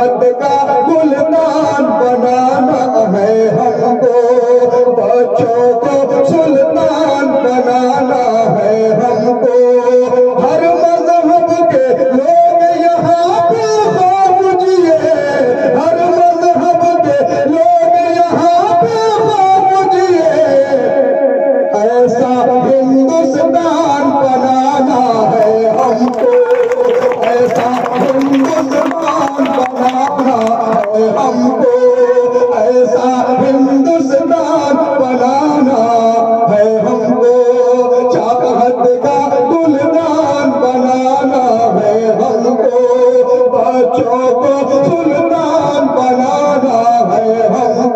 چاہت کا گلدان بنانا ہے ہم کو، بچوں کو سلطان بنانا ہے ہم کو، ہر مذہب کے لوگ یہاں پہ خواب جیے، ہر مذہب کے لوگ یہاں پہ خواب جیے، ایسا ہندوستان بنانا ہے ہم کو، ایسا ہندوستان بنانا ہے ہم کو، ایسا ہندوستان بنانا ہے ہم کو، چاہت کا گلدان بنانا ہے ہم کو، بچوں کو سلطان بنانا ہے ہم